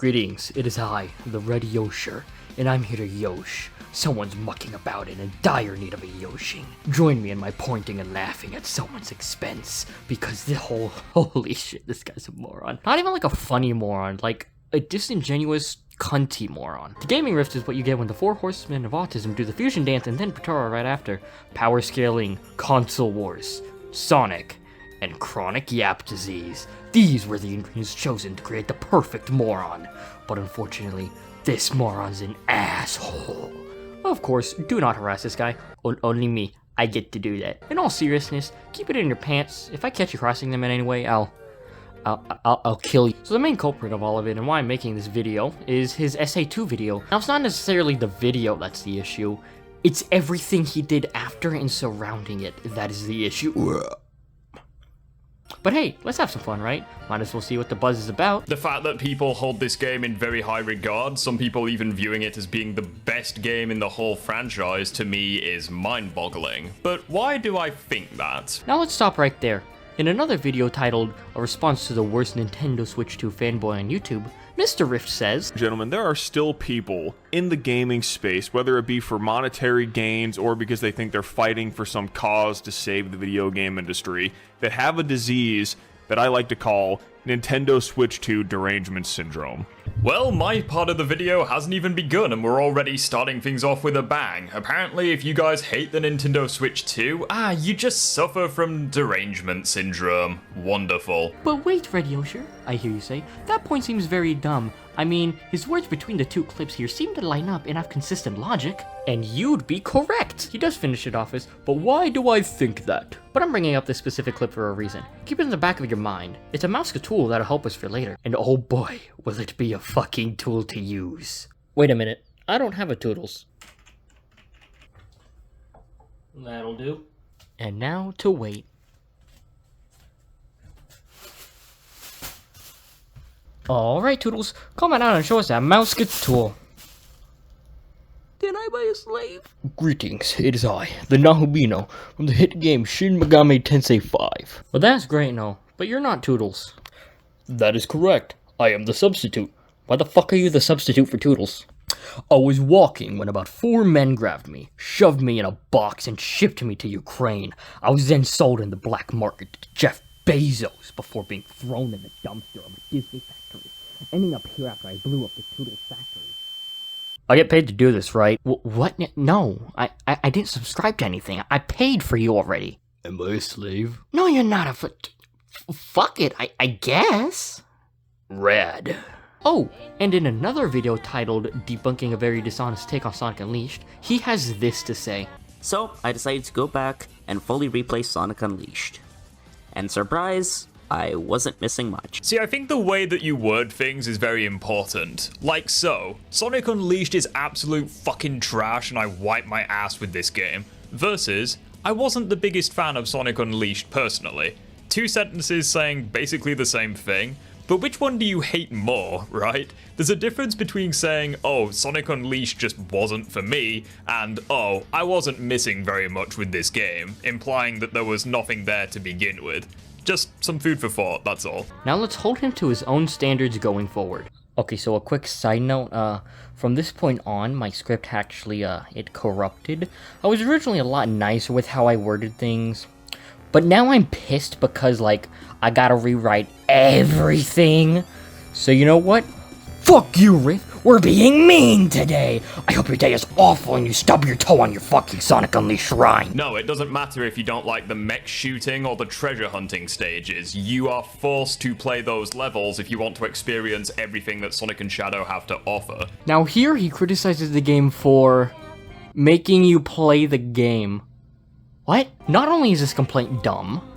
Greetings, it is I, the Red Yosher, and I'm here to yosh. Someone's mucking about and in dire need of a yoshing. Join me in my pointing and laughing at someone's expense, because the holy shit, this guy's a moron. Not even like a funny moron, like a disingenuous, cunty moron. The gaming rift is what you get when the four horsemen of autism do the fusion dance and then Patara right after. Power scaling, console wars, Sonic, and chronic yap disease. These were the ingredients chosen to create the perfect moron. But unfortunately, this moron's an asshole. Of course, do not harass this guy. Only me. I get to do that. In all seriousness, keep it in your pants. If I catch you crossing them in any way, I'll kill you. So the main culprit of all of it and why I'm making this video is his SA2 video. Now it's not necessarily the video that's the issue. It's everything he did after and surrounding it that is the issue. But hey, let's have some fun, right? Might as well see what the buzz is about. The fact that people hold this game in very high regard, some people even viewing it as being the best game in the whole franchise, to me is mind-boggling. But why do I think that? Now let's stop right there. In another video titled, A Response to the Worst Nintendo Switch 2 Fanboy on YouTube, Mr. Rift says, Gentlemen, there are still people in the gaming space, whether it be for monetary gains or because they think they're fighting for some cause to save the video game industry, that have a disease that I like to call Nintendo Switch 2 derangement syndrome. Well, my part of the video hasn't even begun and we're already starting things off with a bang. Apparently, if you guys hate the Nintendo Switch 2, you just suffer from derangement syndrome. Wonderful. But wait, Red Yosher, I hear you say, that point seems very dumb. I mean, his words between the two clips here seem to line up and have consistent logic. And you'd be correct. He does finish it off as, but why do I think that? But I'm bringing up this specific clip for a reason. Keep it in the back of your mind. It's a mouse tool that'll help us for later. And oh boy, will it be a fucking tool to use. Wait a minute, I don't have a Toodles. That'll do. And now to wait. Alright, Toodles, come on out and show us that mouse tool. Can I buy a slave? Greetings, it is I, the Nahubino, from the hit game Shin Megami Tensei 5. Well, that's great and all, but you're not Toodles. That is correct. I am the substitute. Why the fuck are you the substitute for Toodles? I was walking when about 4 men grabbed me, shoved me in a box, and shipped me to Ukraine. I was then sold in the black market to Jeff Bezos before being thrown in the dumpster of a Disney factory, ending up here after I blew up the Toodles factory. I get paid to do this, right? What? No, I didn't subscribe to anything. I paid for you already. Am I a slave? No, you're not a fuck it, I guess. Rad. Oh, and in another video titled Debunking a Very Dishonest Take on Sonic Unleashed, he has this to say. So, I decided to go back and fully replay Sonic Unleashed. And surprise, I wasn't missing much. See, I think the way that you word things is very important. Like so, Sonic Unleashed is absolute fucking trash and I wipe my ass with this game. Versus, I wasn't the biggest fan of Sonic Unleashed personally. 2 sentences saying basically the same thing, but which one do you hate more, right? There's a difference between saying, oh, Sonic Unleashed just wasn't for me, and oh, I wasn't missing very much with this game, implying that there was nothing there to begin with. Just some food for thought, that's all. Now let's hold him to his own standards going forward. Okay, so a quick side note, from this point on, my script actually, it corrupted. I was originally a lot nicer with how I worded things, but now I'm pissed because, like, I gotta rewrite everything. So you know what? Fuck you, Riff! We're being mean today! I hope your day is awful and you stub your toe on your fucking Sonic Unleashed shrine! No, it doesn't matter if you don't like the mech shooting or the treasure hunting stages. You are forced to play those levels if you want to experience everything that Sonic and Shadow have to offer. Now here he criticizes the game for making you play the game. What? Not only is this complaint dumb,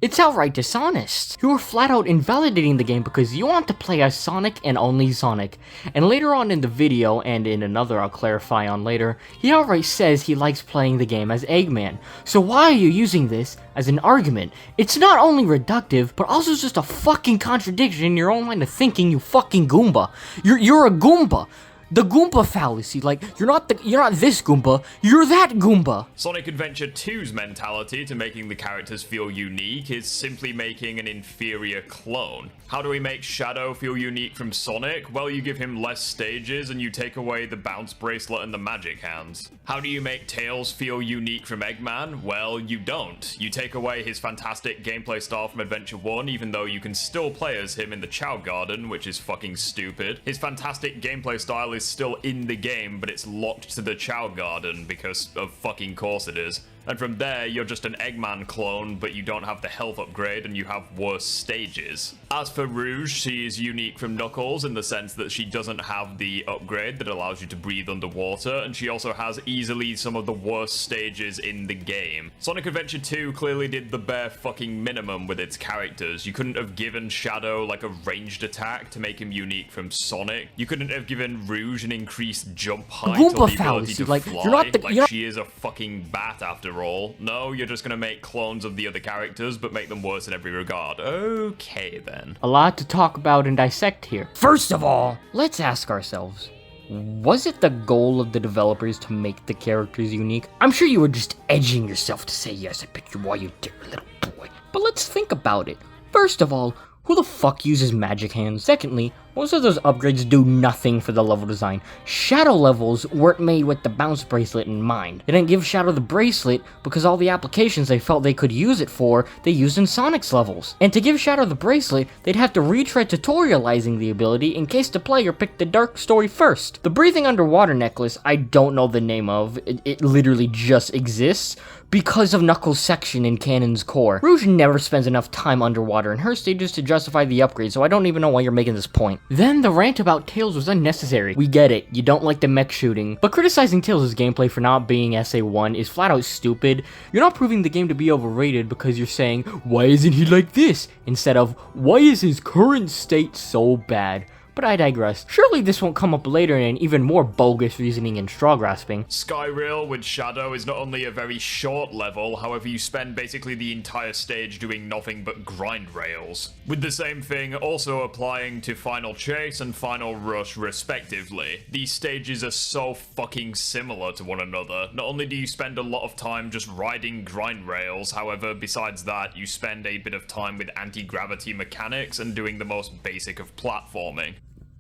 it's outright dishonest. You are flat out invalidating the game because you want to play as Sonic and only Sonic. And later on in the video, and in another I'll clarify on later, he outright says he likes playing the game as Eggman. So why are you using this as an argument? It's not only reductive, but also just a fucking contradiction in your own line of thinking, you fucking Goomba. You're a Goomba. The Goomba fallacy. Like, you're not this Goomba, you're that Goomba. Sonic Adventure 2's mentality to making the characters feel unique is simply making an inferior clone. How do we make Shadow feel unique from Sonic? Well, you give him less stages and you take away the bounce bracelet and the magic hands. How do you make Tails feel unique from Eggman? Well, you don't. You take away his fantastic gameplay style from Adventure 1, even though you can still play as him in the Chow Garden, which is fucking stupid. His fantastic gameplay style is still in the game, but it's locked to the Chow Garden because of fucking course it is. And from there, you're just an Eggman clone, but you don't have the health upgrade and you have worse stages. As for Rouge, she is unique from Knuckles in the sense that she doesn't have the upgrade that allows you to breathe underwater, and she also has easily some of the worst stages in the game. Sonic Adventure 2 clearly did the bare fucking minimum with its characters. You couldn't have given Shadow like a ranged attack to make him unique from Sonic. You couldn't have given Rouge an increased jump height or the ability to fly. She is a fucking bat after all. No, you're just gonna make clones of the other characters, but make them worse in every regard. Okay, then. A lot to talk about and dissect here. First of all, let's ask ourselves, was it the goal of the developers to make the characters unique? I'm sure you were just edging yourself to say yes, I picked you while you dare, little boy. But let's think about it. First of all, who the fuck uses magic hands? Secondly, most of those upgrades do nothing for the level design. Shadow levels weren't made with the bounce bracelet in mind. They didn't give Shadow the bracelet because all the applications they felt they could use it for, they used in Sonic's levels. And to give Shadow the bracelet, they'd have to retry tutorializing the ability in case the player picked the dark story first. The breathing underwater necklace, I don't know the name of, it literally just exists because of Knuckles' section in Canon's core. Rouge never spends enough time underwater in her stages to justify the upgrade, so I don't even know why you're making this point. Then the rant about Tails was unnecessary. We get it, you don't like the mech shooting, but criticizing Tails' gameplay for not being SA1 is flat out stupid. You're not proving the game to be overrated because you're saying, why isn't he like this? Instead of, why is his current state so bad? But I digress. Surely this won't come up later in an even more bogus reasoning and straw grasping. Skyrail with Shadow is not only a very short level, however you spend basically the entire stage doing nothing but grind rails. With the same thing also applying to Final Chase and Final Rush respectively. These stages are so fucking similar to one another. Not only do you spend a lot of time just riding grind rails, however besides that you spend a bit of time with anti-gravity mechanics and doing the most basic of platforming.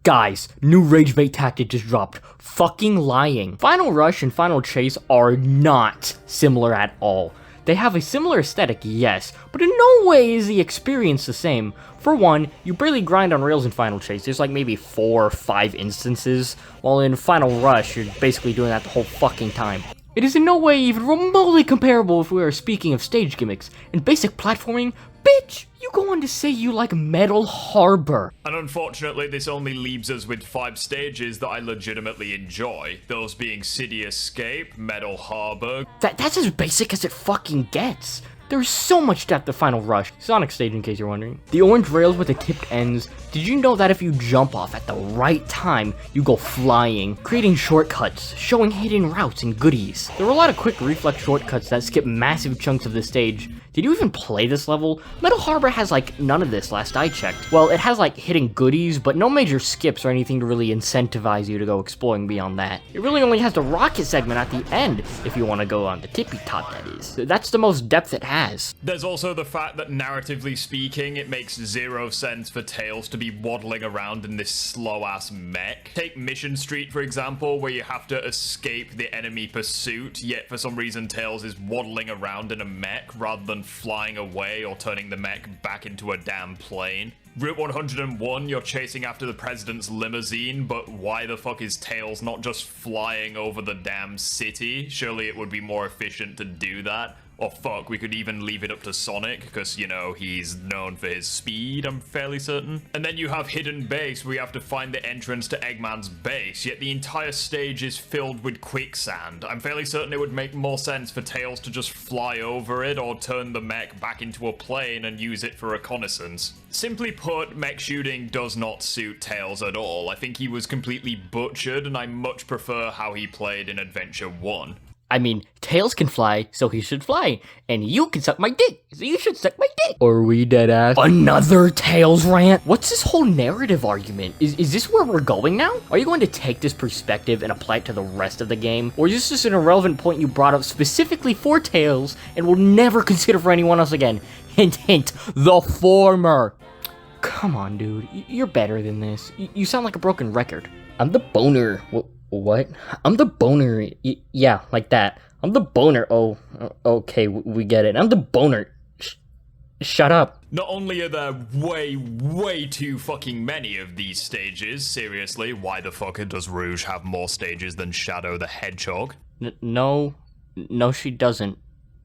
Guys, new rage bait tactic just dropped. Fucking lying. Final Rush and Final Chase are not similar at all. They have a similar aesthetic, yes, but in no way is the experience the same. For one, you barely grind on rails in Final Chase. There's like maybe 4 or 5 instances, while in Final Rush, you're basically doing that the whole fucking time. It is in no way even remotely comparable if we are speaking of stage gimmicks. In basic platforming, bitch, you go on to say you like Metal Harbor. And unfortunately, this only leaves us with 5 stages that I legitimately enjoy. Those being City Escape, Metal Harbor. That's as basic as it fucking gets. There's so much depth to Final Rush. Sonic stage, in case you're wondering. The orange rails with the tipped ends. Did you know that if you jump off at the right time, you go flying, creating shortcuts, showing hidden routes and goodies? There were a lot of quick reflex shortcuts that skip massive chunks of the stage. Did you even play this level? Metal Harbor has like none of this last I checked. Well, it has like hidden goodies, but no major skips or anything to really incentivize you to go exploring beyond that. It really only has the rocket segment at the end, if you want to go on the tippy top, that is. That's the most depth it has. There's also the fact that narratively speaking, it makes 0 sense for Tails to be waddling around in this slow-ass mech. Take Mission Street, for example, where you have to escape the enemy pursuit, yet for some reason Tails is waddling around in a mech rather than flying away or turning the mech back into a damn plane. Route 101, you're chasing after the president's limousine, but why the fuck is Tails not just flying over the damn city? Surely it would be more efficient to do that. Or fuck, we could even leave it up to Sonic, because, you know, he's known for his speed, I'm fairly certain. And then you have Hidden Base, where you have to find the entrance to Eggman's base, yet the entire stage is filled with quicksand. I'm fairly certain it would make more sense for Tails to just fly over it, or turn the mech back into a plane and use it for reconnaissance. Simply put, mech shooting does not suit Tails at all. I think he was completely butchered, and I much prefer how he played in Adventure 1. I mean, Tails can fly, so he should fly. And you can suck my dick, so you should suck my dick. Are we dead ass? Another Tails rant? What's this whole narrative argument? Is this where we're going now? Are you going to take this perspective and apply it to the rest of the game? Or is this just an irrelevant point you brought up specifically for Tails and will never consider for anyone else again? Hint, hint, the former. Come on, dude. You're better than this. You sound like a broken record. I'm the boner. What? I'm the boner. Yeah, like that. I'm the boner. Oh, okay, we get it. I'm the boner. Shut up. Not only are there way too fucking many of these stages, seriously, why the fuck does Rouge have more stages than Shadow the Hedgehog? No, she doesn't.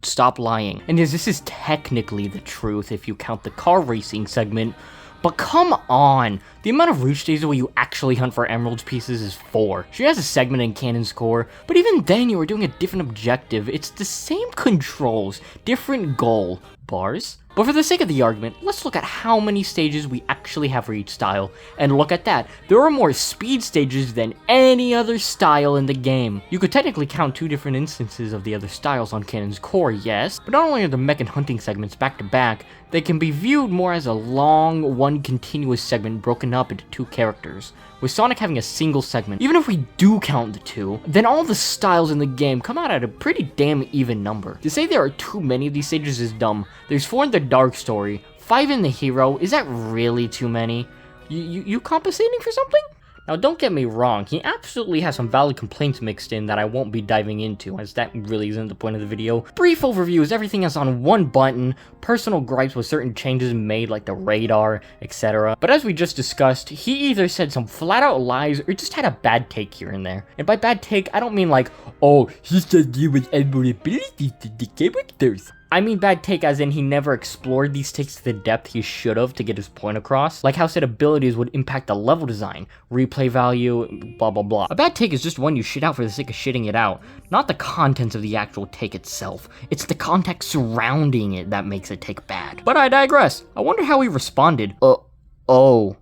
Stop lying. And this is technically the truth if you count the car racing segment. But come on! The amount of Rouge stages where you actually hunt for emerald pieces is 4. She has a segment in Canon's Core, but even then you are doing a different objective. It's the same controls, different goal. Bars? But for the sake of the argument, let's look at how many stages we actually have for each style. And look at that, there are more speed stages than any other style in the game. You could technically count 2 different instances of the other styles on Canon's Core, yes, but not only are the mech and hunting segments back to back, they can be viewed more as a long, one continuous segment broken up into 2 characters, with Sonic having a single segment. Even if we do count the 2, then all the styles in the game come out at a pretty damn even number. To say there are too many of these stages is dumb. There's 4 in the Dark Story, 5 in the Hero. Is that really too many? You compensating for something? Now, don't get me wrong, he absolutely has some valid complaints mixed in that I won't be diving into, as that really isn't the point of the video. Brief overview is everything is on one button, personal gripes with certain changes made like the radar, etc. But as we just discussed, he either said some flat out lies or just had a bad take here and there. And by bad take, I don't mean like, oh, he said there was vulnerability to the characters. I mean bad take as in he never explored these takes to the depth he should have to get his point across, like how said abilities would impact the level design, replay value, blah blah blah. A bad take is just one you shit out for the sake of shitting it out, not the contents of the actual take itself. It's the context surrounding it that makes a take bad. But I digress. I wonder how he responded. Oh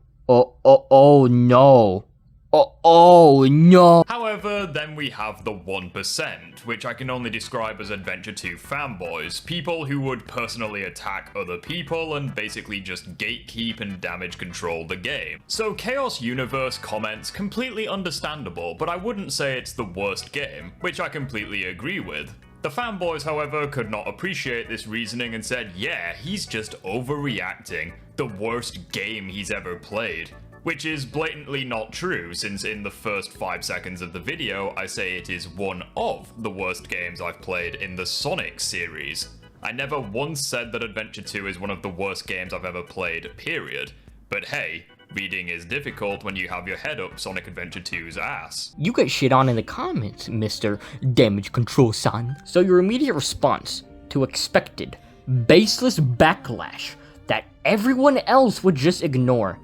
no. Oh no. However, then we have the 1%, which I can only describe as Adventure 2 fanboys, people who would personally attack other people and basically just gatekeep and damage control the game. So Chaos Universe comments completely understandable, but I wouldn't say it's the worst game, which I completely agree with. The fanboys, however, could not appreciate this reasoning and said, yeah, he's just overreacting, the worst game he's ever played. Which is blatantly not true, since in the first 5 seconds of the video, I say it is one of the worst games I've played in the Sonic series. I never once said that Adventure 2 is one of the worst games I've ever played, period. But hey, reading is difficult when you have your head up Sonic Adventure 2's ass. You get shit on in the comments, Mr. Damage Control Son. So your immediate response to expected, baseless backlash that everyone else would just ignore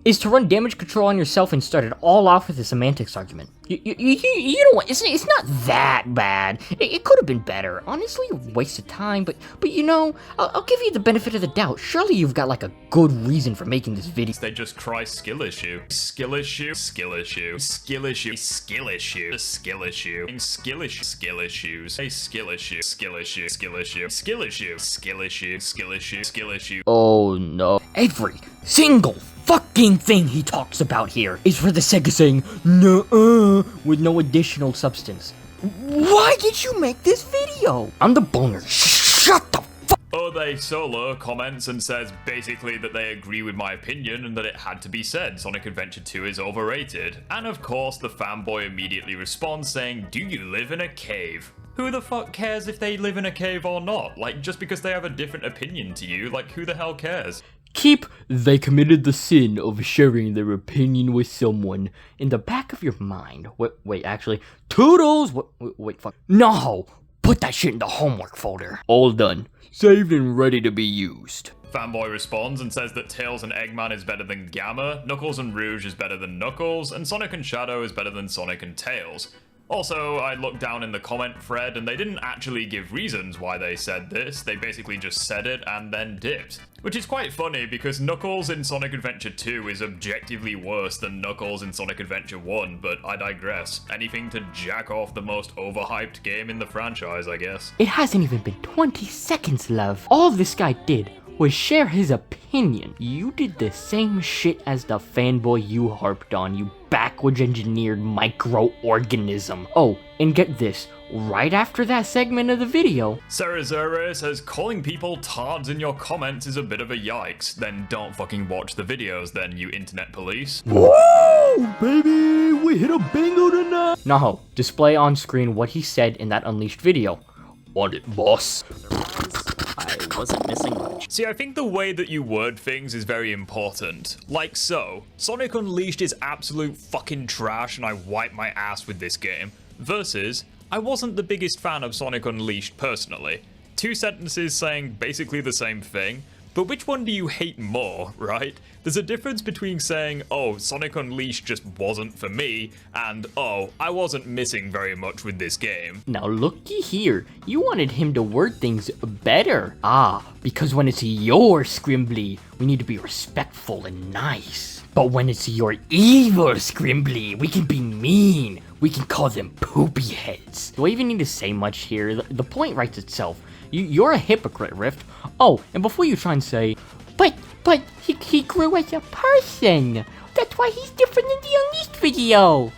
is to run damage control on yourself and start it all off with a semantics argument. You know what, it's not that bad. It could have been better. Honestly, a waste of time, but you know, I'll give you the benefit of the doubt. Surely you've got like a good reason for making this video. They just cry skill issue. Skill issue. Skill issue. Skill issue. Skill issue. Skill issue. Skill issue. Skill issues. A skill issue. Skill issue. Skill issue. Skill issue. Skill issue. Skill issue. Skill issue. Oh no. Every single fucking thing he talks about here is for the sake of saying nuh-uh with no additional substance. Why did you make this video? I'm the boner. Shut the fuck. Ode Solo comments and says basically that they agree with my opinion and that it had to be said Sonic Adventure 2 is overrated. And of course the fanboy immediately responds saying, do you live in a cave? Who the fuck cares if they live in a cave or not? Like, just because they have a different opinion to you, like, who the hell cares? Keep "they committed the sin of sharing their opinion with someone" in the back of your mind. Wait, actually, Toodles! Wait, fuck. No! Put that shit in the homework folder. All done. Saved and ready to be used. Fanboy responds and says that Tails and Eggman is better than Gamma, Knuckles and Rouge is better than Knuckles, and Sonic and Shadow is better than Sonic and Tails. Also, I looked down in the comment thread and they didn't actually give reasons why they said this, they basically just said it and then dipped. Which is quite funny because Knuckles in Sonic Adventure 2 is objectively worse than Knuckles in Sonic Adventure 1, but I digress. Anything to jack off the most overhyped game in the franchise, I guess. It hasn't even been 20 seconds, love. All this guy did was share his opinion. You did the same shit as the fanboy you harped on, you backwards engineered microorganism. Oh, and get this, right after that segment of the video, Sarah Zera says calling people tards in your comments is a bit of a yikes. Then don't fucking watch the videos then, you internet police. whoa, baby, we hit a bingo tonight. Naho, display on screen what he said in that Unleashed video. On it, boss. I wasn't missing much. See, I think the way that you word things is very important. Like so, Sonic Unleashed is absolute fucking trash and I wipe my ass with this game. Versus, I wasn't the biggest fan of Sonic Unleashed personally. Two sentences saying basically the same thing, but which one do you hate more, right? There's a difference between saying, oh, Sonic Unleashed just wasn't for me, and oh, I wasn't missing very much with this game. Now looky here, you wanted him to word things better. Ah, because when it's your Scrimbly, we need to be respectful and nice. But when it's your evil Scrimbly, we can be mean. We can call them poopy heads. Do I even need to say much here? The point writes itself. You're a hypocrite, Rift. Oh, and before you try and say, but he grew as a person. That's why he's different in the Unleashed video.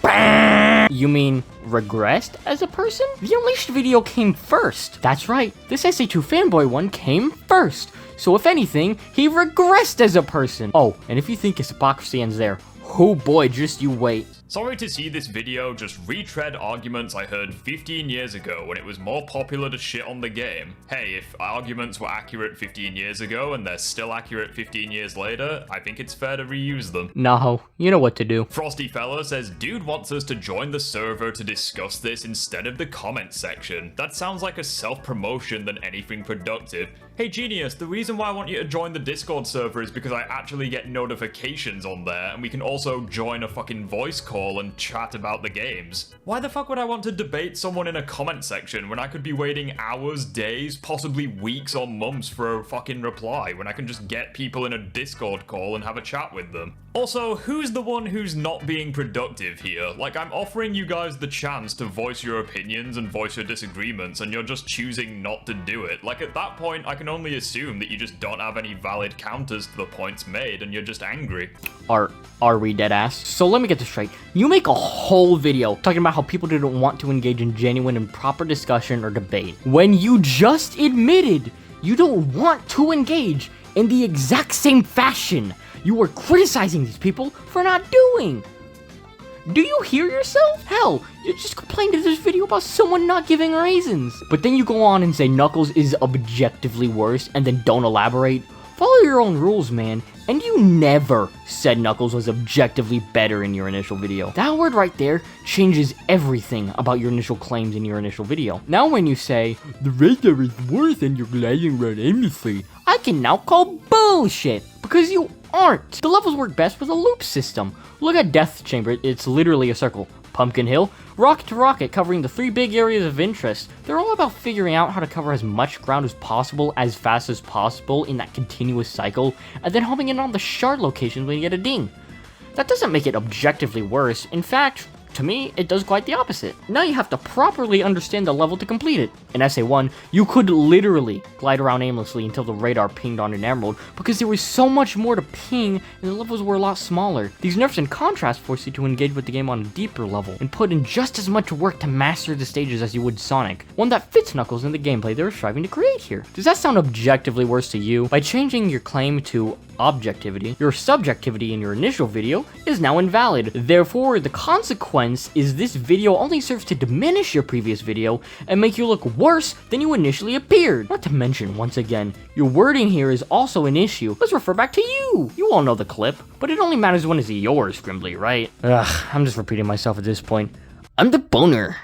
You mean regressed as a person? The Unleashed video came first. That's right. This SA2 fanboy one came first. So if anything, he regressed as a person. Oh, and if you think his hypocrisy ends there, oh boy, just you wait. Sorry to see this video just retread arguments I heard 15 years ago when it was more popular to shit on the game. Hey, if arguments were accurate 15 years ago and they're still accurate 15 years later, I think it's fair to reuse them. Naho, you know what to do. Frosty Fella says, dude wants us to join the server to discuss this instead of the comment section. That sounds like a self-promotion than anything productive. Hey Genius, the reason why I want you to join the Discord server is because I actually get notifications on there and we can also join a fucking voice call and chat about the games. Why the fuck would I want to debate someone in a comment section when I could be waiting hours, days, possibly weeks or months for a fucking reply when I can just get people in a Discord call and have a chat with them? Also, who's the one who's not being productive here? Like, I'm offering you guys the chance to voice your opinions and voice your disagreements and you're just choosing not to do it. Like, at that point, I can only assume that you just don't have any valid counters to the points made and you're just angry. Are we dead ass? So let me get this straight. You make a whole video talking about how people didn't want to engage in genuine and proper discussion or debate when you just admitted you don't want to engage in the exact same fashion you were criticizing these people for not doing. Do you hear yourself? Hell, you just complained in this video about someone not giving raisins. But then you go on and say Knuckles is objectively worse and then don't elaborate. Follow your own rules, man. And you never said Knuckles was objectively better in your initial video. That word right there changes everything about your initial claims in your initial video. Now when you say, the radar is worse and you're gliding around aimlessly, I can now call bullshit. Because you aren't. The levels work best with a loop system. Look at Death Chamber, it's literally a circle. Pumpkin Hill, Rocket to Rocket, covering the 3 big areas of interest. They're all about figuring out how to cover as much ground as possible, as fast as possible in that continuous cycle, and then homing in on the shard locations when you get a ding. That doesn't make it objectively worse. In fact, to me, it does quite the opposite. Now you have to properly understand the level to complete it. In SA1, you could literally glide around aimlessly until the radar pinged on an emerald, because there was so much more to ping and the levels were a lot smaller. These nerfs in contrast force you to engage with the game on a deeper level, and put in just as much work to master the stages as you would Sonic, one that fits Knuckles in the gameplay they were striving to create here. Does that sound objectively worse to you? By changing your claim to objectivity, your subjectivity in your initial video is now invalid. Therefore, the consequence is this video only serves to diminish your previous video and make you look worse than you initially appeared. Not to mention, once again, your wording here is also an issue. Let's refer back to you. You all know the clip, but it only matters when it's yours, Grimly, right? Ugh, I'm just repeating myself at this point. I'm the boner.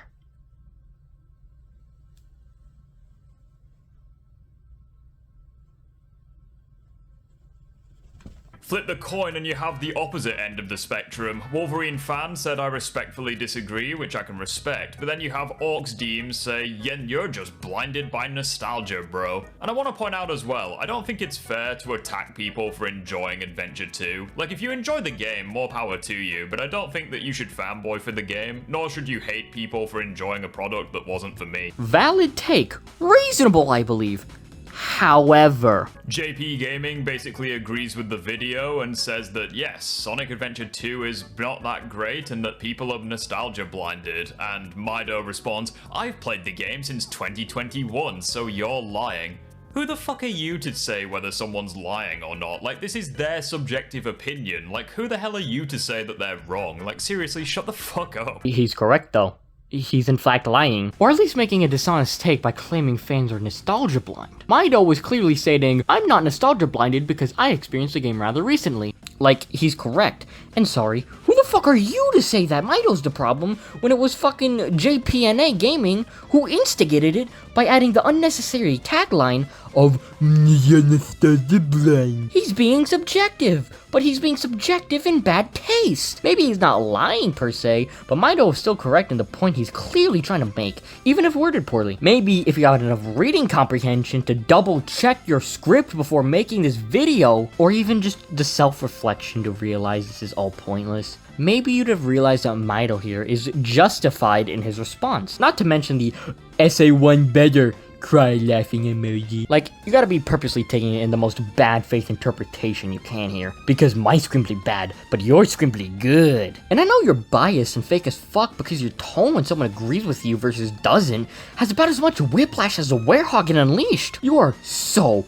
Flip the coin and you have the opposite end of the spectrum. Wolverine fan said I respectfully disagree, which I can respect, but then you have Orcs Deems say, Yen, you're just blinded by nostalgia, bro. And I want to point out as well, I don't think it's fair to attack people for enjoying Adventure 2. Like, if you enjoy the game, more power to you, but I don't think that you should fanboy for the game, nor should you hate people for enjoying a product that wasn't for me. Valid take. Reasonable, I believe. However, JP Gaming basically agrees with the video and says that yes, Sonic Adventure 2 is not that great and that people are nostalgia blinded, and Mido responds, I've played the game since 2021, so you're lying. Who the fuck are you to say whether someone's lying or not? Like, this is their subjective opinion. Like, who the hell are you to say that they're wrong? Like, seriously, shut the fuck up. he's correct though. He's in fact lying, or at least making a dishonest take by claiming fans are nostalgia blind. Mido was clearly stating, I'm not nostalgia blinded because I experienced the game rather recently. Like, he's correct. And sorry, who the fuck are you to say that Mido's the problem when it was fucking JPNA Gaming who instigated it by adding the unnecessary tagline of nostalgia blind. He's being subjective, but he's being subjective in bad taste. Maybe he's not lying per se, but Mido is still correct in the point he's clearly trying to make, even if worded poorly. Maybe if you had enough reading comprehension to double check your script before making this video, or even just the self-reflection to realize this is all pointless, maybe you'd have realized that Mido here is justified in his response. Not to mention the SA1 better cry laughing emoji. Like, you gotta be purposely taking it in the most bad faith interpretation you can here. Because my scrimply bad, but your scrimply good. And I know you're biased and fake as fuck because your tone when someone agrees with you versus doesn't has about as much whiplash as a Werehog in Unleashed. You are so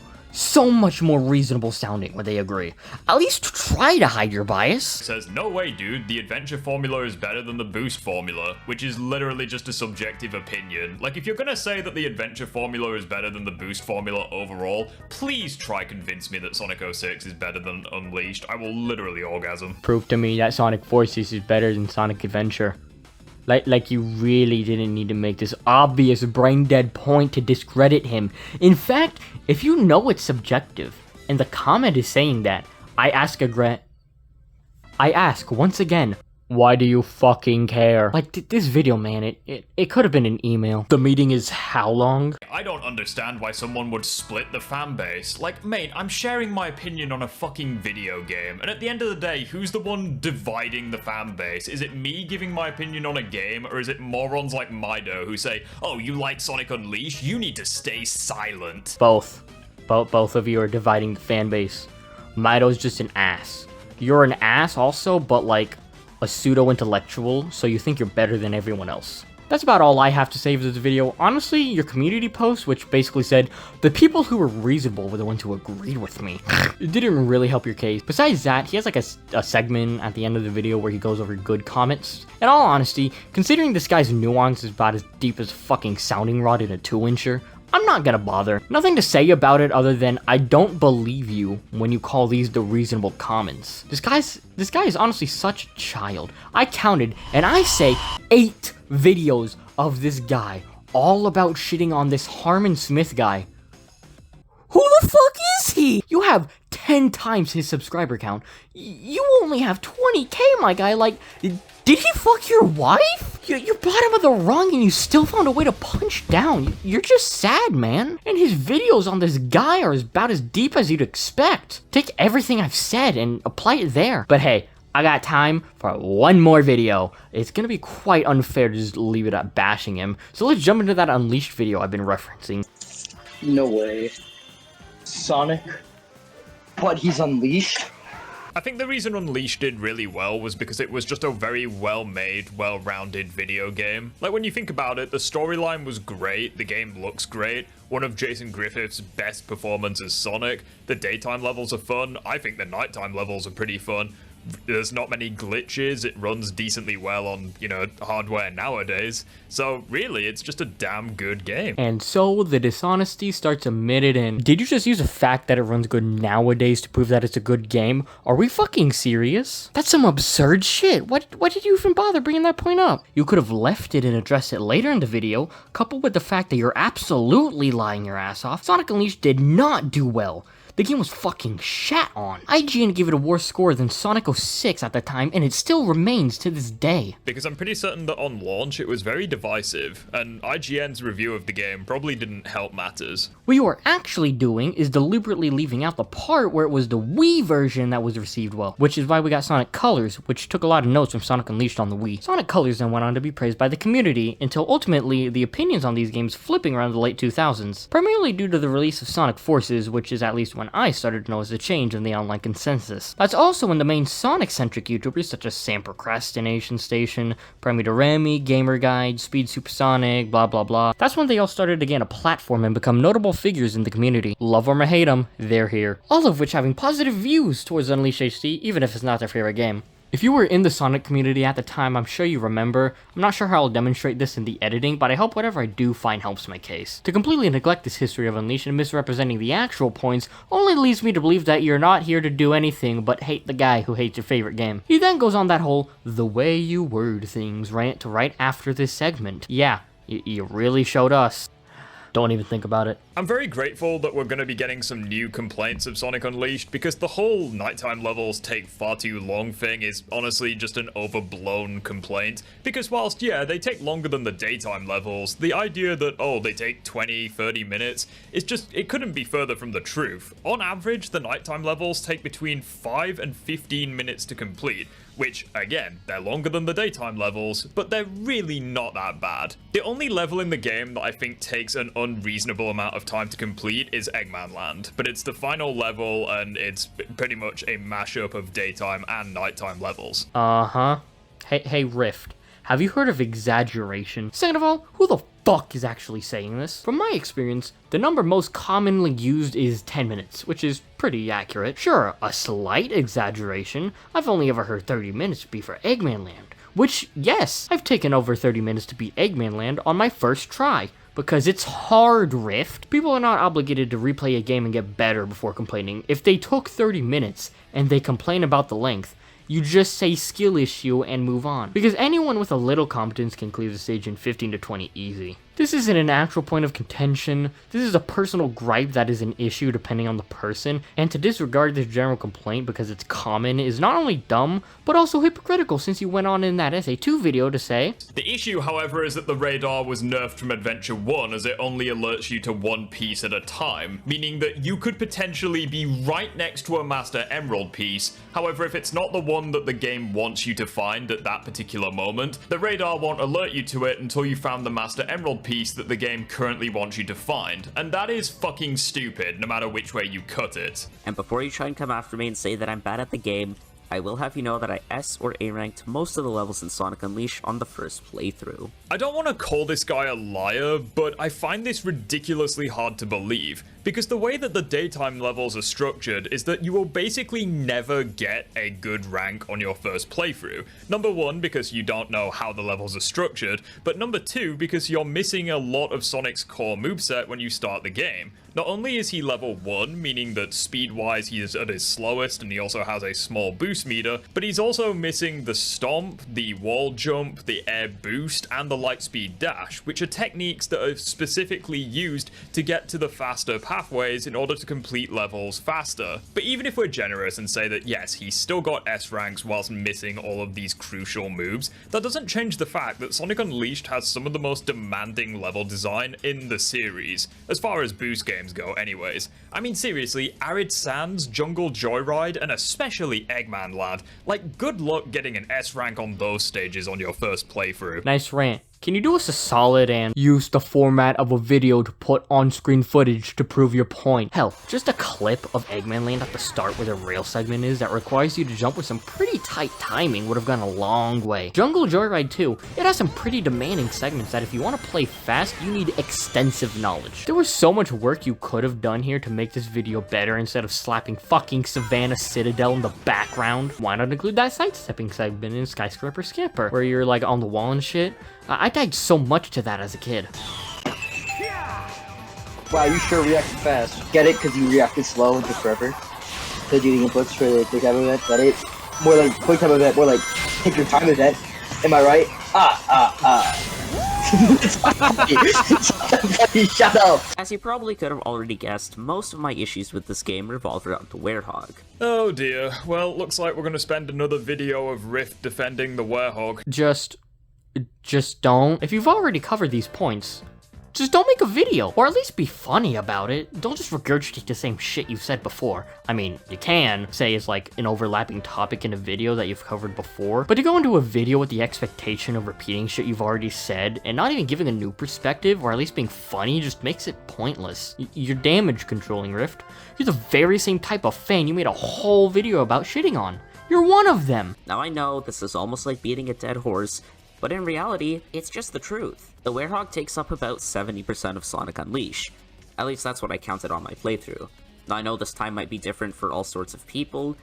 much more reasonable sounding when they agree. At least try to hide your bias. Says, no way, dude, the adventure formula is better than the boost formula, which is literally just a subjective opinion. Like, if you're gonna say that the adventure formula is better than the boost formula overall, please try convince me that Sonic 06 is better than Unleashed. I will literally orgasm. Prove to me that Sonic Forces is better than Sonic Adventure. Like you really didn't need to make this obvious brain-dead point to discredit him. In fact, if you know it's subjective, and the comment is saying that, I ask once again, why do you fucking care? Like, this video, man, it could have been an email. The meeting is how long? I don't understand why someone would split the fan base. Like, mate, I'm sharing my opinion on a fucking video game, and at the end of the day, who's the one dividing the fan base? Is it me giving my opinion on a game, or is it morons like Mido who say, oh, you like Sonic Unleashed? You need to stay silent. Both of you are dividing the fan base. Mido's just an ass. You're an ass also, but like a pseudo-intellectual, so you think you're better than everyone else. That's about all I have to say for this video. Honestly, your community post, which basically said, the people who were reasonable were the ones who agreed with me. It didn't really help your case. Besides that, he has like a segment at the end of the video where he goes over good comments. In all honesty, considering this guy's nuance is about as deep as fucking sounding rod in a 2-incher, I'm not gonna bother. Nothing to say about it other than I don't believe you when you call these the reasonable comments. This guy is honestly such a child. I counted, and I say 8 videos of this guy all about shitting on this Harmon Smith guy. Who the fuck is he? You have 10 times his subscriber count. You only have 20k, my guy. Like, did he fuck your wife? You brought him with the wrong and you still found a way to punch down. You're just sad, man. And his videos on this guy are about as deep as you'd expect. Take everything I've said and apply it there. But hey, I got time for one more video. It's gonna be quite unfair to just leave it at bashing him. So let's jump into that Unleashed video I've been referencing. No way. Sonic? But he's Unleashed? I think the reason Unleashed did really well was because it was just a very well-made, well-rounded video game. Like, when you think about it, the storyline was great, the game looks great, one of Jason Griffith's best performances as Sonic, the daytime levels are fun, I think the nighttime levels are pretty fun. There's not many glitches, it runs decently well on, you know, hardware nowadays. So really, it's just a damn good game. And so the dishonesty starts admitted in. Did you just use the fact that it runs good nowadays to prove that it's a good game? Are we fucking serious? That's some absurd shit. What did you even bother bringing that point up? You could have left it and addressed it later in the video, coupled with the fact that you're absolutely lying your ass off. Sonic Unleashed did not do well. the game was fucking shat on. IGN gave it a worse score than Sonic 06 at the time, and it still remains to this day. Because I'm pretty certain that on launch it was very divisive, and IGN's review of the game probably didn't help matters. What you are actually doing is deliberately leaving out the part where it was the Wii version that was received well, which is why we got Sonic Colors, which took a lot of notes from Sonic Unleashed on the Wii. Sonic Colors then went on to be praised by the community, until ultimately the opinions on these games flipping around the late 2000s, primarily due to the release of Sonic Forces, which is at least when I started to notice a change in the online consensus. That's also when the main Sonic-centric YouTubers such as Sam Procrastination Station, Premi to Remy, Gamer Guide, Speed Supersonic, blah blah blah, that's when they all started to gain a platform and become notable figures in the community. Love them or hate them, they're here. All of which having positive views towards Unleashed HD, even if it's not their favorite game. If you were in the Sonic community at the time, I'm sure you remember. I'm not sure how I'll demonstrate this in the editing, but I hope whatever I do find helps my case. To completely neglect this history of Unleashed and misrepresenting the actual points only leads me to believe that you're not here to do anything but hate the guy who hates your favorite game. He then goes on that whole "the way you word things" rant to right after this segment. Yeah, you really showed us. Don't even think about it. I'm very grateful that we're going to be getting some new complaints of Sonic Unleashed, because the whole nighttime levels take far too long thing is honestly just an overblown complaint. Because whilst, yeah, they take longer than the daytime levels, the idea that, oh, they take 20, 30 minutes, is just, it couldn't be further from the truth. On average, the nighttime levels take between 5 and 15 minutes to complete, which, again, they're longer than the daytime levels, but they're really not that bad. The only level in the game that I think takes an unreasonable amount of time to complete is Eggman Land, but it's the final level and it's pretty much a mashup of daytime and nighttime levels. Uh-huh. Hey, Rift, have you heard of exaggeration? Second of all, who the fuck is actually saying this? From my experience, the number most commonly used is 10 minutes, which is pretty accurate. Sure, a slight exaggeration. I've only ever heard 30 minutes to be for Eggman Land, which, yes, I've taken over 30 minutes to beat Eggman Land on my first try. Because it's hard, Rift. People are not obligated to replay a game and get better before complaining. If they took 30 minutes and they complain about the length, you just say skill issue and move on. Because anyone with a little competence can clear the stage in 15 to 20 easy. This isn't an actual point of contention, this is a personal gripe that is an issue depending on the person, and to disregard this general complaint because it's common is not only dumb, but also hypocritical since you went on in that SA2 video to say, the issue, however, is that the radar was nerfed from Adventure 1 as it only alerts you to one piece at a time, meaning that you could potentially be right next to a Master Emerald piece. However, if it's not the one that the game wants you to find at that particular moment, the radar won't alert you to it until you found the Master Emerald piece that the game currently wants you to find, and that is fucking stupid no matter which way you cut it. And before you try and come after me and say that I'm bad at the game, I will have you know that I S or A ranked most of the levels in Sonic Unleashed on the first playthrough. I don't want to call this guy a liar, but I find this ridiculously hard to believe, because the way that the daytime levels are structured is that you will basically never get a good rank on your first playthrough. Number one, because you don't know how the levels are structured, but number two, because you're missing a lot of Sonic's core moveset when you start the game. Not only is he level 1, meaning that speed-wise he is at his slowest and he also has a small boost meter, but he's also missing the stomp, the wall jump, the air boost, and the light speed dash, which are techniques that are specifically used to get to the faster pathways in order to complete levels faster. But even if we're generous and say that yes, he's still got S ranks whilst missing all of these crucial moves, that doesn't change the fact that Sonic Unleashed has some of the most demanding level design in the series, as far as boost games go anyways. I mean seriously, Arid Sands, Jungle Joyride, and especially Eggman Land, like good luck getting an S rank on those stages on your first playthrough. nice rant. Can you do us a solid and use the format of a video to put on-screen footage to prove your point? Hell, just a clip of Eggman Land at the start where the rail segment is that requires you to jump with some pretty tight timing would have gone a long way. Jungle Joyride 2, it has some pretty demanding segments that if you want to play fast, you need extensive knowledge. There was so much work you could have done here to make this video better instead of slapping fucking Savannah Citadel in the background. Why not include that sidestepping segment in Skyscraper Skipper, where you're like on the wall and shit? I died so much to that as a kid. Wow, you sure reacted fast. Get it? Because you reacted slow and took forever. So doing inputs for the quick time event. Got it? More like quick time event, more like take your time event. Am I right? It's funny. Buddy, shut up! As you probably could have already guessed, most of my issues with this game revolve around the Werehog. Oh dear. Well, looks like we're gonna spend another video of Rift defending the Werehog. Just don't. If you've already covered these points, just don't make a video, or at least be funny about it. Don't just regurgitate the same shit you've said before. I mean, you can say it's like an overlapping topic in a video that you've covered before, but to go into a video with the expectation of repeating shit you've already said, and not even giving a new perspective, or at least being funny, just makes it pointless. You're damage controlling, Rift. You're the very same type of fan you made a whole video about shitting on. You're one of them. Now I know this is almost like beating a dead horse, but in reality, it's just the truth. The Werehog takes up about 70% of Sonic Unleashed. At least that's what I counted on my playthrough. Now I know this time might be different for all sorts of people,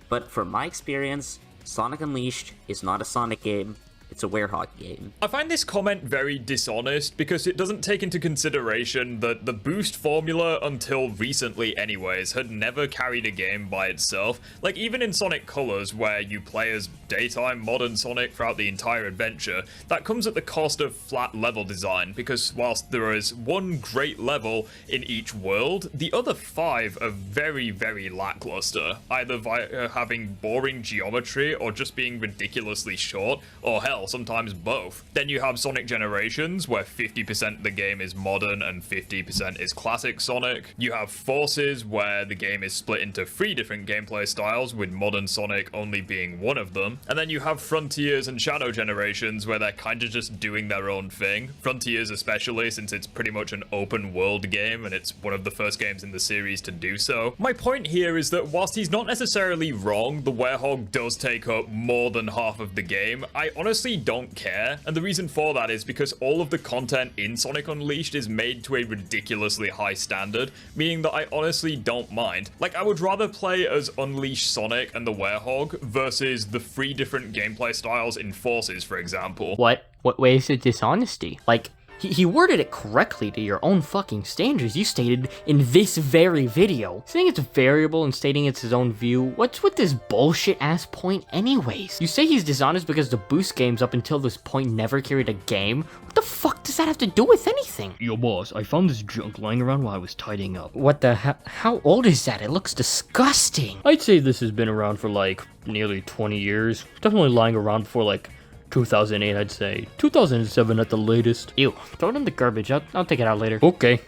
but from my experience, Sonic Unleashed is not a Sonic game, it's a Werehog game. I find this comment very dishonest because it doesn't take into consideration that the boost formula, until recently anyways, had never carried a game by itself. Like, even in Sonic Colors, where you play as daytime modern Sonic throughout the entire adventure, that comes at the cost of flat level design, because whilst there is one great level in each world, the other 5 are very, very lackluster, either via having boring geometry or just being ridiculously short, or hell, sometimes both. Then you have Sonic Generations, where 50% of the game is modern and 50% is classic Sonic. You have Forces, where the game is split into 3 different gameplay styles, with modern Sonic only being one of them. And then you have Frontiers and Shadow Generations, where they're kind of just doing their own thing. Frontiers especially, since it's pretty much an open world game, and it's one of the first games in the series to do so. My point here is that whilst he's not necessarily wrong, the Werehog does take up more than half of the game. I honestly don't care, and the reason for that is because all of the content in Sonic Unleashed is made to a ridiculously high standard, meaning that I honestly don't mind. Like, I would rather play as Unleashed Sonic and the Werehog versus the 3 different gameplay styles in Forces, for example. What way is it dishonesty? Like, he worded it correctly to your own fucking standards. You stated in this very video. Saying it's a variable and stating it's his own view, what's with this bullshit ass point anyways? You say he's dishonest because the boost games up until this point never carried a game? What the fuck does that have to do with anything? Yo boss, I found this junk lying around while I was tidying up. What the hell? How old is that? It looks disgusting. I'd say this has been around for like nearly 20 years. Definitely lying around for like 2008, I'd say. 2007 at the latest. Ew, throw it in the garbage. I'll take it out later. Okay.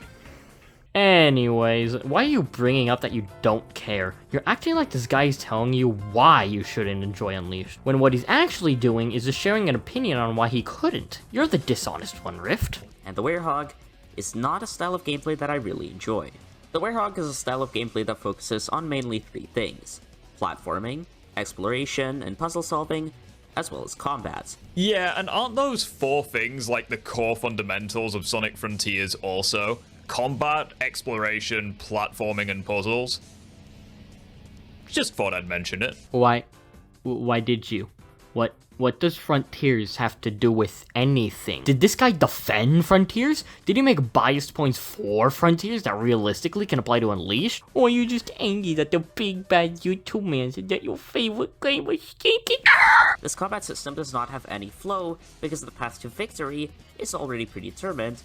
Anyways, why are you bringing up that you don't care? You're acting like this guy is telling you why you shouldn't enjoy Unleashed, when what he's actually doing is just sharing an opinion on why he couldn't. You're the dishonest one, Rift. And the Werehog is not a style of gameplay that I really enjoy. The Werehog is a style of gameplay that focuses on mainly 3 things: platforming, exploration, and puzzle solving, as well as combat. Yeah, and aren't those 4 things like the core fundamentals of Sonic Frontiers also? Combat, exploration, platforming, and puzzles? Just thought I'd mention it. Why did you? What does Frontiers have to do with anything? Did this guy defend Frontiers? Did he make biased points for Frontiers that realistically can apply to Unleashed? Or are you just angry that the big bad YouTube man said that your favorite game was stinking? This combat system does not have any flow because the path to victory is already predetermined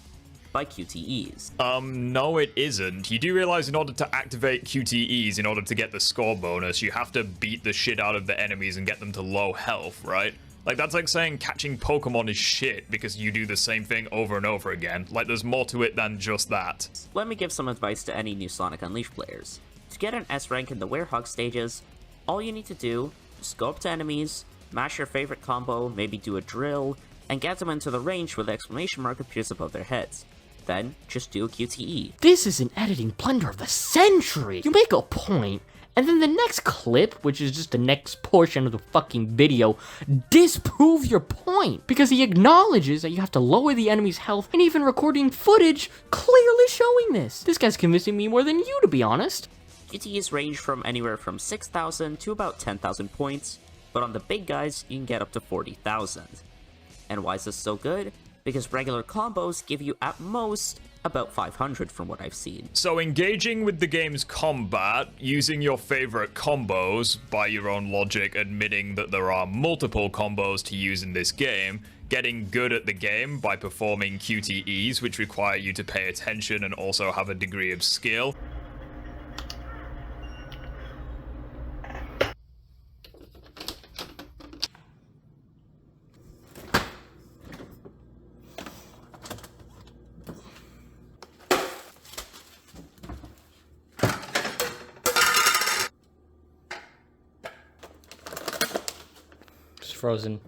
by QTEs. No it isn't. You do realize in order to activate QTEs, in order to get the score bonus, you have to beat the shit out of the enemies and get them to low health, right? Like, that's like saying catching Pokemon is shit because you do the same thing over and over again. Like, there's more to it than just that. Let me give some advice to any new Sonic Unleashed players. To get an S rank in the Werehog stages, all you need to do is go up to enemies, mash your favorite combo, maybe do a drill, and get them into the range where the exclamation mark appears above their heads. Then, just do a QTE. This is an editing blunder of the century! You make a point, and then the next clip, which is just the next portion of the fucking video, disprove your point, because he acknowledges that you have to lower the enemy's health, and even recording footage clearly showing this. This guy's convincing me more than you, to be honest. QTEs range from anywhere from 6,000 to about 10,000 points, but on the big guys, you can get up to 40,000. And why is this so good? Because regular combos give you at most about 500 from what I've seen. So engaging with the game's combat, using your favorite combos, by your own logic admitting that there are multiple combos to use in this game, getting good at the game by performing QTEs, which require you to pay attention and also have a degree of skill. It's frozen.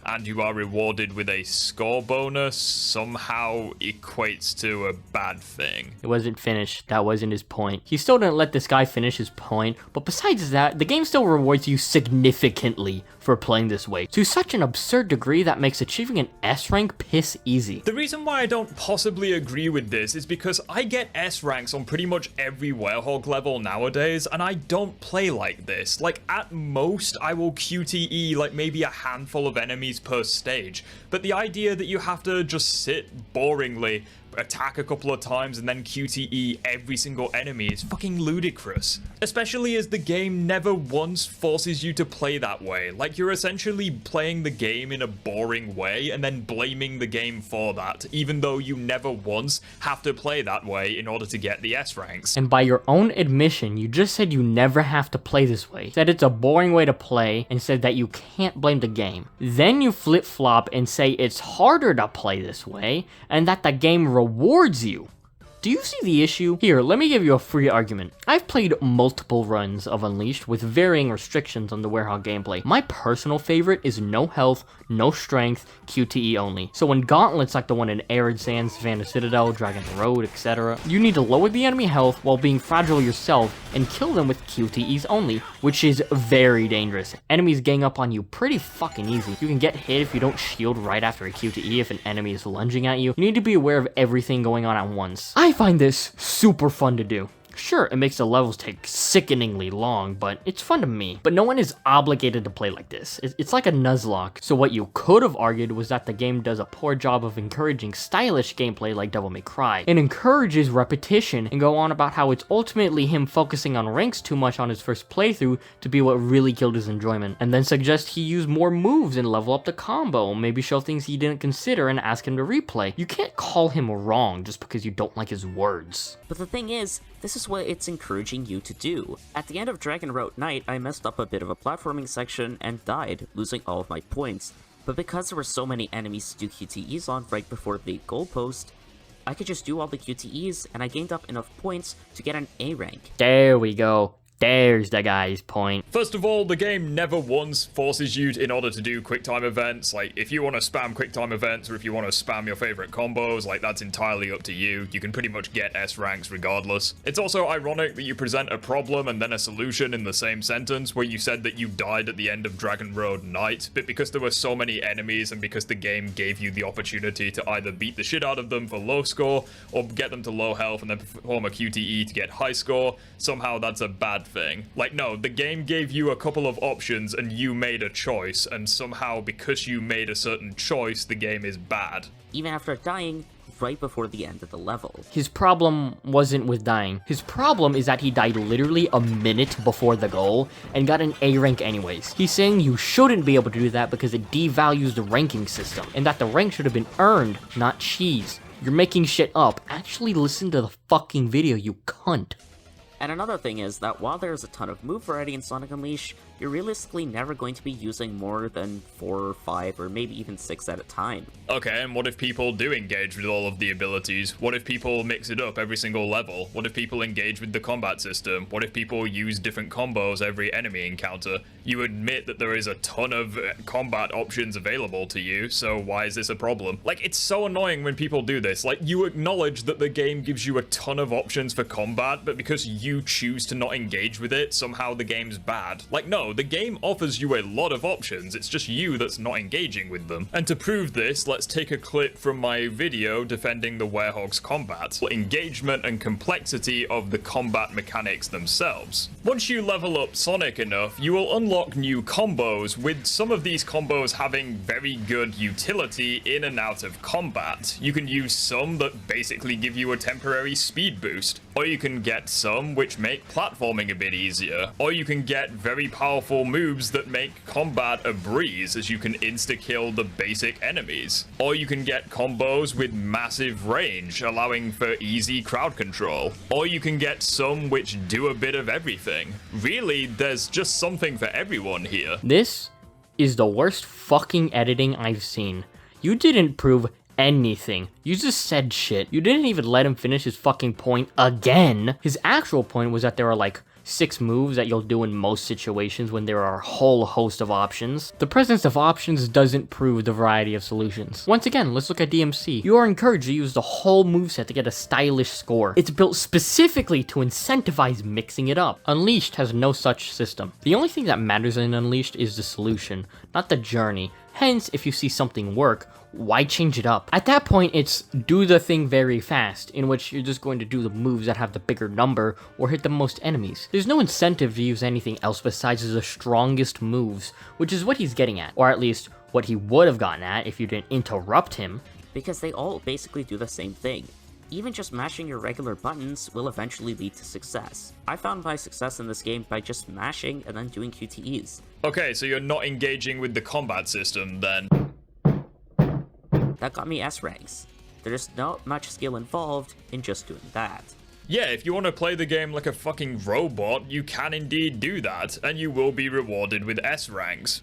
And you are rewarded with a score bonus, somehow equates to a bad thing. It wasn't finished. That wasn't his point. He still didn't let this guy finish his point, but besides that, the game still rewards you significantly for playing this way, to such an absurd degree that makes achieving an S rank piss easy. The reason why I don't possibly agree with this is because I get S ranks on pretty much every Werehog level nowadays, and I don't play like this. Like, at most, I will QTE like maybe a handful of enemies per stage, but the idea that you have to just sit boringly, attack a couple of times and then QTE every single enemy is fucking ludicrous. Especially as the game never once forces you to play that way. Like, you're essentially playing the game in a boring way and then blaming the game for that, even though you never once have to play that way in order to get the S ranks. And by your own admission, you just said you never have to play this way. Said it's a boring way to play and said that you can't blame the game. Then you flip-flop and say it's harder to play this way and that the game rewards you. Do you see the issue? Here, let me give you a free argument. I've played multiple runs of Unleashed with varying restrictions on the Werehog gameplay. My personal favorite is no health, no strength, QTE only. So when gauntlets like the one in Arid Sands, Savannah Citadel, Dragon Road, etc., you need to lower the enemy health while being fragile yourself and kill them with QTEs only, which is very dangerous. Enemies gang up on you pretty fucking easy. You can get hit if you don't shield right after a QTE if an enemy is lunging at you. You need to be aware of everything going on at once. I find this super fun to do. Sure, it makes the levels take sickeningly long, but it's fun to me. But no one is obligated to play like this. It's like a Nuzlocke. So what you could have argued was that the game does a poor job of encouraging stylish gameplay like Devil May Cry, and encourages repetition and go on about how it's ultimately him focusing on ranks too much on his first playthrough to be what really killed his enjoyment, and then suggest he use more moves and level up the combo, maybe show things he didn't consider and ask him to replay. You can't call him wrong just because you don't like his words. But the thing is, this is what it's encouraging you to do. At the end of Dragon Road Night, I messed up a bit of a platforming section and died, losing all of my points. But because there were so many enemies to do QTEs on right before the goalpost, I could just do all the QTEs and I gained up enough points to get an A rank. There we go. There's the guy's point. First of all, the game never once forces you in order to do QuickTime events. Like, if you want to spam QuickTime events or if you want to spam your favorite combos, like, that's entirely up to you. You can pretty much get S ranks regardless. It's also ironic that you present a problem and then a solution in the same sentence, where you said that you died at the end of Dragon Road Night, but because there were so many enemies and because the game gave you the opportunity to either beat the shit out of them for low score or get them to low health and then perform a QTE to get high score, somehow that's a bad thing. Like, no, the game gave you a couple of options and you made a choice, and somehow because you made a certain choice, the game is bad. Even after dying right before the end of the level. His problem wasn't with dying. His problem is that he died literally a minute before the goal and got an A rank anyways. He's saying you shouldn't be able to do that because it devalues the ranking system, and that the rank should have been earned, not cheesed. You're making shit up. Actually listen to the fucking video, you cunt. And another thing is that while there's a ton of move variety in Sonic Unleashed, you're realistically never going to be using more than 4 or 5 or maybe even 6 at a time. Okay, and what if people do engage with all of the abilities? What if people mix it up every single level? What if people engage with the combat system? What if people use different combos every enemy encounter? You admit that there is a ton of combat options available to you, so why is this a problem? Like, it's so annoying when people do this. Like, you acknowledge that the game gives you a ton of options for combat, but because you choose to not engage with it, somehow the game's bad. Like, no, so, the game offers you a lot of options, it's just you that's not engaging with them. And to prove this, let's take a clip from my video defending the Werehog's combat, engagement and complexity of the combat mechanics themselves. Once you level up Sonic enough, you will unlock new combos, with some of these combos having very good utility in and out of combat. You can use some that basically give you a temporary speed boost, or you can get some which make platforming a bit easier, or you can get very powerful moves that make combat a breeze as you can insta-kill the basic enemies, or you can get combos with massive range allowing for easy crowd control, or you can get some which do a bit of everything. Really, there's just something for everyone here. This is the worst fucking editing I've seen. You didn't prove anything. You just said shit. You didn't even let him finish his fucking point again. His actual point was that there are like 6 moves that you'll do in most situations when there are a whole host of options. The presence of options doesn't prove the variety of solutions. Once again, let's look at DMC. You are encouraged to use the whole moveset to get a stylish score. It's built specifically to incentivize mixing it up. Unleashed has no such system. The only thing that matters in Unleashed is the solution, not the journey. Hence, if you see something work, why change it up? At that point, it's do the thing very fast, in which you're just going to do the moves that have the bigger number or hit the most enemies. There's no incentive to use anything else besides the strongest moves, which is what he's getting at, or at least what he would have gotten at if you didn't interrupt him. Because they all basically do the same thing. Even just mashing your regular buttons will eventually lead to success. I found my success in this game by just mashing and then doing QTEs. Okay, so you're not engaging with the combat system then. That got me S ranks. There's not much skill involved in just doing that. Yeah, if you want to play the game like a fucking robot, you can indeed do that, and you will be rewarded with S ranks.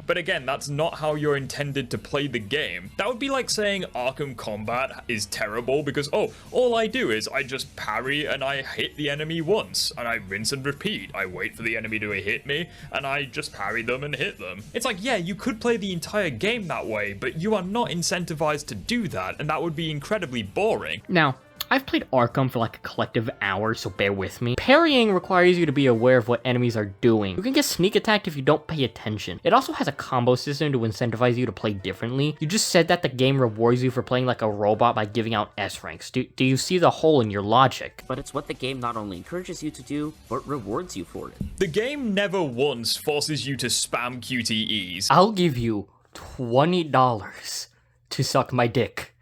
But again, that's not how you're intended to play the game. That would be like saying Arkham Combat is terrible because, oh, all I do is I just parry and I hit the enemy once, and I rinse and repeat. I wait for the enemy to hit me, and I just parry them and hit them. It's like, yeah, you could play the entire game that way, but you are not incentivized to do that, and that would be incredibly boring. Now, I've played Arkham for like a collective hour, so bear with me. Parrying requires you to be aware of what enemies are doing. You can get sneak attacked if you don't pay attention. It also has a combo system to incentivize you to play differently. You just said that the game rewards you for playing like a robot by giving out S ranks. Do you see the hole in your logic? But it's what the game not only encourages you to do, but rewards you for it. The game never once forces you to spam QTEs. I'll give you $20 to suck my dick.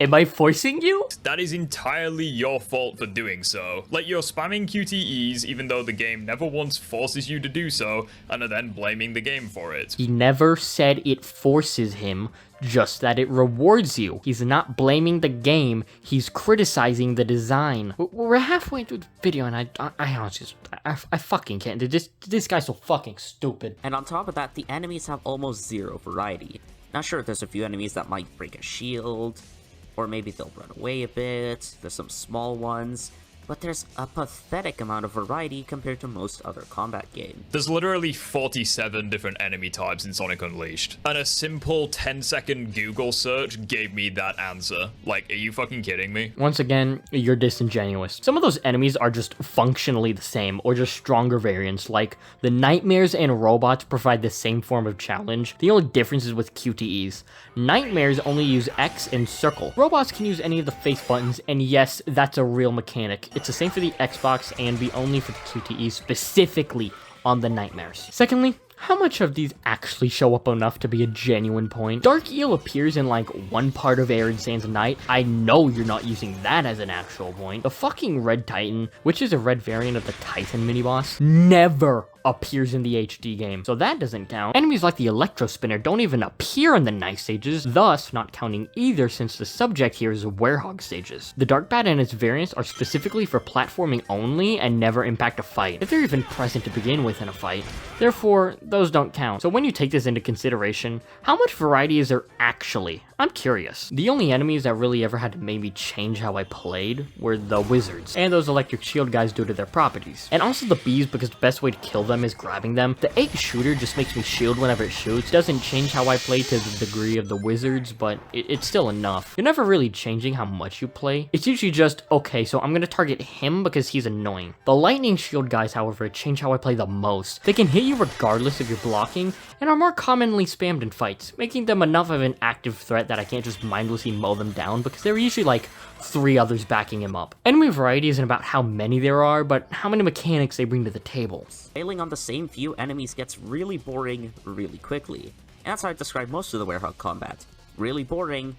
Am I forcing you? That is entirely your fault for doing so. Like, you're spamming QTEs even though the game never once forces you to do so, and are then blaming the game for it. He never said it forces him, just that it rewards you. He's not blaming the game, he's criticizing the design. We're halfway through the video and I fucking can't. This guy's so fucking stupid. And on top of that, the enemies have almost zero variety. Now sure, there's a few enemies that might break a shield, or maybe they'll run away a bit, there's some small ones, but there's a pathetic amount of variety compared to most other combat games. There's literally 47 different enemy types in Sonic Unleashed, and a simple 10-second Google search gave me that answer. Like, are you fucking kidding me? Once again, you're disingenuous. Some of those enemies are just functionally the same, or just stronger variants, like the Nightmares and Robots provide the same form of challenge. The only difference is with QTEs. Nightmares only use X and circle. Robots can use any of the face buttons, and yes, that's a real mechanic. It's the same for the Xbox and be only for the QTE specifically on the Nightmares. Secondly, how much of these actually show up enough to be a genuine point? Dark Eel appears in like one part of Arid Sands Night. I know you're not using that as an actual point. The fucking Red Titan, which is a red variant of the Titan mini-boss, never appears in the HD game, so that doesn't count. Enemies like the Electro Spinner don't even appear in the night stages, thus not counting either since the subject here is Werehog stages. The Dark Bat and its variants are specifically for platforming only and never impact a fight, if they're even present to begin with in a fight. Therefore, those don't count. So when you take this into consideration, how much variety is there actually? I'm curious. The only enemies that really ever had to make me change how I played were the wizards, and those electric shield guys due to their properties. And also the bees, because the best way to kill them is grabbing them. The 8 shooter just makes me shield whenever it shoots. Doesn't change how I play to the degree of the wizards, but it's still enough. You're never really changing how much you play. It's usually just, okay, so I'm gonna target him because he's annoying. The lightning shield guys, however, change how I play the most. They can hit you regardless if you're blocking, and are more commonly spammed in fights, making them enough of an active threat that I can't just mindlessly mow them down because there are usually like 3 others backing him up. Enemy variety isn't about how many there are, but how many mechanics they bring to the table. Failing on the same few enemies gets really boring really quickly. And that's how I describe most of the Werehog combat. Really boring,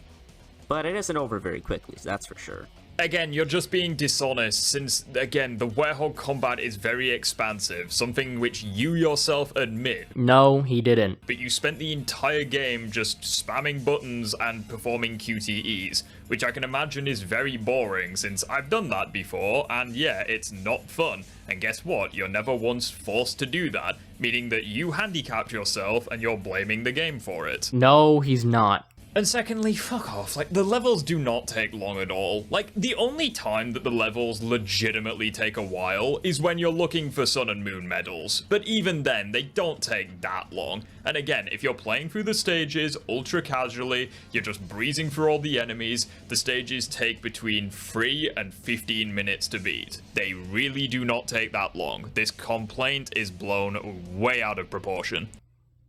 but it isn't over very quickly, that's for sure. Again, you're just being dishonest, since, again, the Werehog combat is very expansive, something which you yourself admit. No, he didn't. But you spent the entire game just spamming buttons and performing QTEs, which I can imagine is very boring, since I've done that before, and yeah, it's not fun. And guess what? You're never once forced to do that, meaning that you handicapped yourself and you're blaming the game for it. No, he's not. And secondly, fuck off, like, the levels do not take long at all. Like, the only time that the levels legitimately take a while is when you're looking for Sun and Moon medals, but even then, they don't take that long. And again, if you're playing through the stages ultra casually, you're just breezing through all the enemies, the stages take between 3 and 15 minutes to beat. They really do not take that long. This complaint is blown way out of proportion.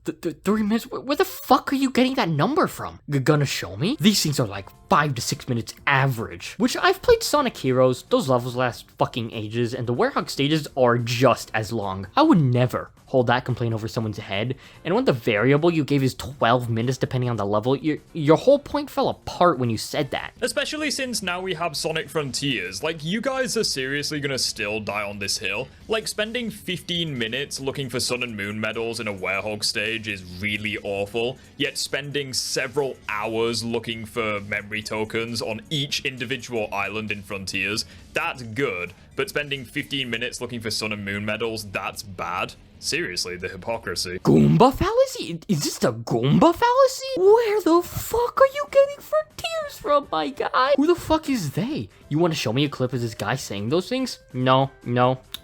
3 minutes? Where the fuck are you getting that number from? Gonna show me? These things are like 5 to 6 minutes average. Which, I've played Sonic Heroes, those levels last fucking ages, and the Werehog stages are just as long. I would never hold that complaint over someone's head, and when the variable you gave is 12 minutes depending on the level, your whole point fell apart when you said that. Especially since now we have Sonic Frontiers, like, you guys are seriously gonna still die on this hill? Like, spending 15 minutes looking for Sun and Moon medals in a Werehog stage is really awful, yet spending several hours looking for memory tokens on each individual island in Frontiers, that's good, but spending 15 minutes looking for Sun and Moon medals, that's bad. Seriously, the hypocrisy. Goomba fallacy? Is this the Goomba fallacy? Where the fuck are you getting Frontiers from, my guy? Who the fuck is they? You want to show me a clip of this guy saying those things? No.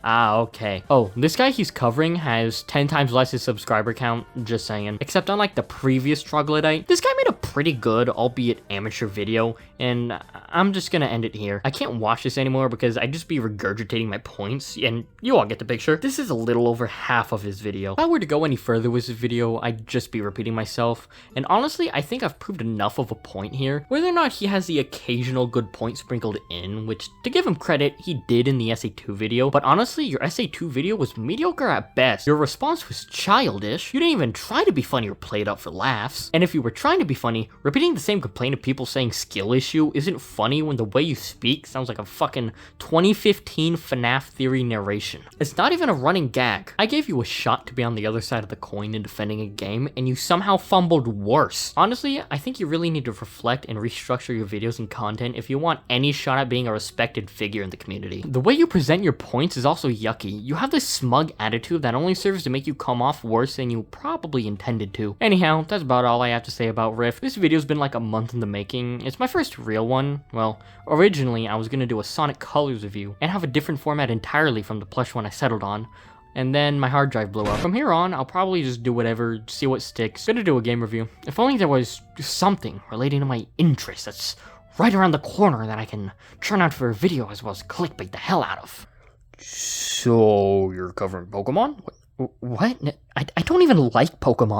Ah, okay. Oh, this guy he's covering has 10 times less his subscriber count, just saying. Except unlike the previous troglodyte, this guy made a pretty good, albeit amateur video, and I'm just gonna end it here. I can't watch this anymore because I'd just be regurgitating my points, and you all get the picture. This is a little over half of his video. If I were to go any further with this video, I'd just be repeating myself, and honestly, I think I've proved enough of a point here. Whether or not he has the occasional good point sprinkled in, which, to give him credit, he did in the SA2 video, but honestly, your SA2 video was mediocre at best. Your response was childish. You didn't even try to be funny or play it up for laughs. And if you were trying to be funny, repeating the same complaint of people saying skill issue isn't funny when the way you speak sounds like a fucking 2015 FNAF theory narration. It's not even a running gag. I gave you a shot to be on the other side of the coin in defending a game, and you somehow fumbled worse. Honestly, I think you really need to reflect and restructure your videos and content if you want any shot at being a respected figure in the community. The way you present your points is also yucky. You have this smug attitude that only serves to make you come off worse than you probably intended to. Anyhow, that's about all I have to say about Rift. This video's been like a month in the making. It's my first real one. Well, originally I was gonna do a Sonic Colors review and have a different format entirely from the plush one I settled on. And then my hard drive blew up. From here on, I'll probably just do whatever, see what sticks. Gonna do a game review. If only there was something relating to my interests that's right around the corner that I can churn out for a video as well as clickbait the hell out of. So, you're covering Pokemon? What? I don't even like Pokemon.